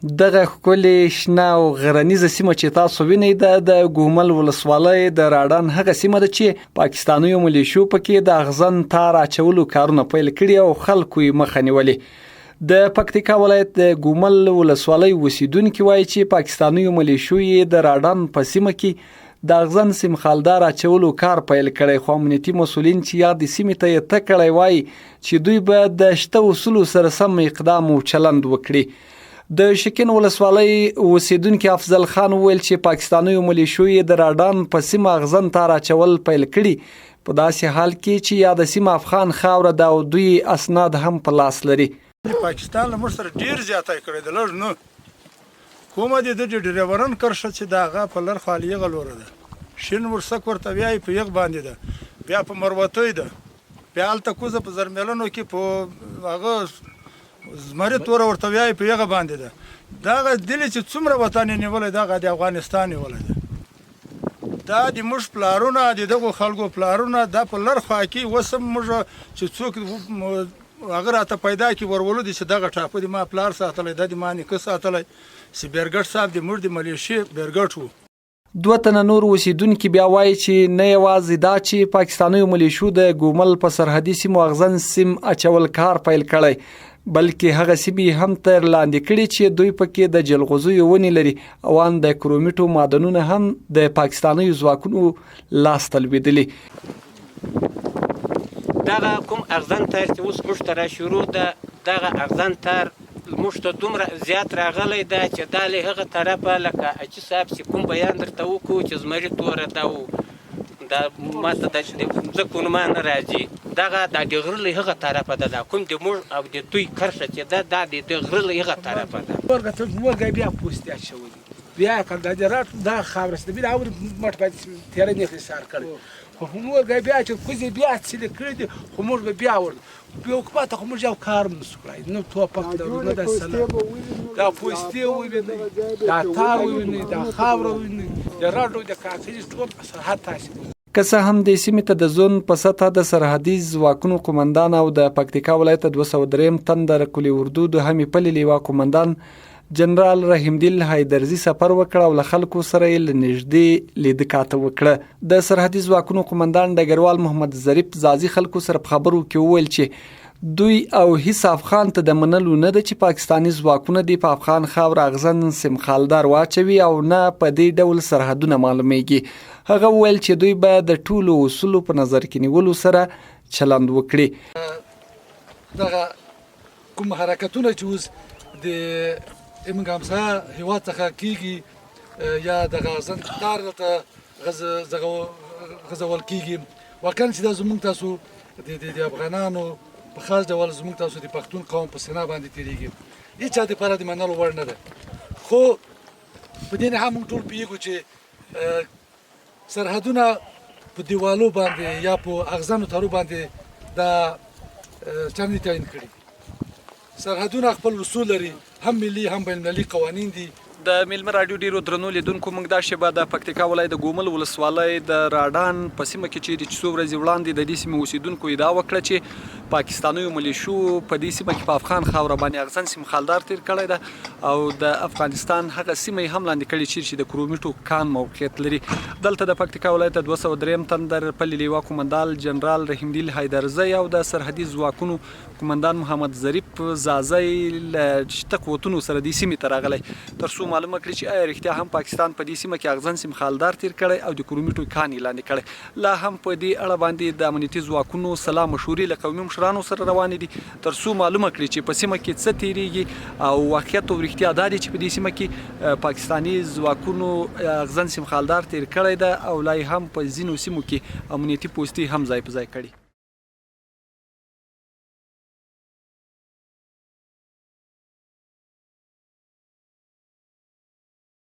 دغه ښکلې شنه او غرنیزه سیمه چې تاسو وینئ د ګومل ولسوالۍ د راډان هغه سیمه ده چې پاکستانیو ملیشو پکې د اغزن تار اچولو کارونه پیل کړي او خلکو یې مخه نیولې. د پکتیکا ولایت د ګومل ولسوالۍ اوسیدونکي وایي چې پاکستانیو ملیشو یې د راډان په سیمه کې د اغزن سیم خالدار اچولو کار پیل کړی، خو امنیتي مسولین چې یادې سیمې ته یې ته کړی وایي چې دوی به د شته اصولو سره سم اقدام او چلند وکړي. د شکین ولسوالۍ اوسیدونکي افضل خان وویل چې پاکستانیو ملیشو یې د راډان په سیمه اغزن تار اچول پیل کړي، په داسې حال کې چې یاده سیمه افغان خاوره ده او دوی اسناد هم په لاس لري. پاکستان له موږ سره ډېر زیاتی کړی د لږ نه کومه د ډریورن کرښه چې د هغه په لر خوا یغه لوره ده، شین ورسک ورته بیا یې په یغ باندې ده، بیا په مروتوی ده، بیا هلته کوزه په زرمیلنو کې په هغه زمري توره ورته بیا یې په یغه باندې ده. دغه دلې چې څومره وطن یې نیولی دغه د افغانستان نیولی ده. دا د موږ پلارونه د دغو خلکو پلارونه دا په لر خوا کې اوس هم موږ چې څوک هغه راته پیدا کړي ورولو دي چې دغه ټاپه د ما پلار ساتلی، دا د ما نیکه ساتلی، چې بیرګټ صاحب د موږ د ملیشې بیرګټ و. دوه تنه نور اوسیدونکي بیا وایي چې نه یوازې دا چې پاکستانیو ملیشو د ګومل په سرحدي سیمو اغزن سیم اچول کار پیل کړی، بلکې هغه سیمې هم تر لاندې کړي چې دوی پکې د جلغوزیو ونې لري او ان د کرومیټو معدنونه هم د پاکستانیو ځواکونو لاس ته لوېدلي. دغه کوم اغزن تار چې اوس موږ ته را شروع ده، دغه اغزن تار موږ ته دومره زیات راغلی ده چې دا له هغه طرفه لکه اچي صاحب چې کوم بیان درته وکړو چې زمري توره ده و دا ماته د ځکه نومه نه راځي، دغه دا د غره له هغه طرفه ده، دا کوم د موږ او د دوی کرښه چې ده دا د غره له هغه طرفه ده. ورګه بیا پوستې اچولي بیا که دا راټ دا خاوره چې بیا اور مټ باندې تیرې نه خسار کړي، خو ورګه بیا چې کوزي بیا څلې کړی دي، خو موږ بیا ور بیا حکومت خو موږ یو کار نسو کړی، نو توپک درو نه د سلام دا پوستې وویني، دا تار وویني، دا خاوره وویني، د راټو د کاکړي ټول په سرحد تاسې. که څه هم د سیمې ته د زون په سطحه د سرحدي ځواکونو قومندان او د پکتیکا ولایت 203 تن د کلي اردو د همې پلې لیوا قومندان جنرال رحیمدیل حیدرزي سفر وکړ او له خلکو سره یې له نږدې لیدکاته وکړه. د سرحدي ځواکونو قومندان ډګروال محمد ظریف زازي خلکو سره په خبرو کې وویل چې دوی او هیڅ افغان ته د منلو نه ده چې پاکستاني ځواکونه دې په افغان خاوره اغزن سیم خالدار واچوي او نه په دې ډول سرحدونه معلومیږي. هغه وویل چې دوی به د ټولو اصولو په نظر کې نیولو سره چلند وکړي. دغه کوم حرکتونه چې اوس د امګامسا هیواد څخه کیږي یا دغه اغزن تار ته غزول کیږي، واقعا چې دا زموږ تاسو د افغانانو په خاص ډول زموږ تاسو د پښتون قوم په سینه باندې تیریږي، هیڅ چا دپاره د منلو وړ نه ده. خو په دې نه هم موږ ټول پوهېږو چې سرحدونه په دیوالو باندې یا په اغزنو تارو باندې دا چا نه تعیین کړي. سرحدونه خپل اصول لري، هم ملي هم بین المللي قوانین دي. د میلمه راډیو ډیرو درنو لیدونکو موږ دا شیبه د پکتیکا ولایت د ګومل ولسوالۍ د راډان په سیمه کې چې د څو ورځې وړاندې د دې سیمې اوسیدونکو ادعا وکړه چې پاکستانیو ملیشو په دې سیمه کې په افغان خاوره باندې اغزن سیم خالدار تیر کړی ده او د افغانستان هغه سیمه یې هم لاندې کړې چې د کرومیټو کان موقعیت لري. دلته د پکتیکا ولایت 203 تن د پلې لیوا قومندان جنرال رحیمدیل حیدرزي او د سرحدي ځواکونو قومندان محمد ظریف زازي له شته قوتونو سره دې سیمې ته راغلی تر څو معلومه کړي چې آیا رښتیا هم پاکستان په دې سیمه کې اغزن سیم خالدار تیر کړی او د کرومیټو کان یې لاندې کړی. لا هم په دې اړه باندې د امنیتي ځواکونو سلا مشورې له قومي مشرانو سره روانې دي تر څو معلومه کړي چې په سیمه کې څه تیریږي او واقعیت او رښتیا دا دی چې په دې سیمه کې پاکستاني ځواکونو اغزن سیم خالدار تیر کړی ده او لا هم په ځینو سیمو کې امنیتي پوستې هم ځای په ځای کړي.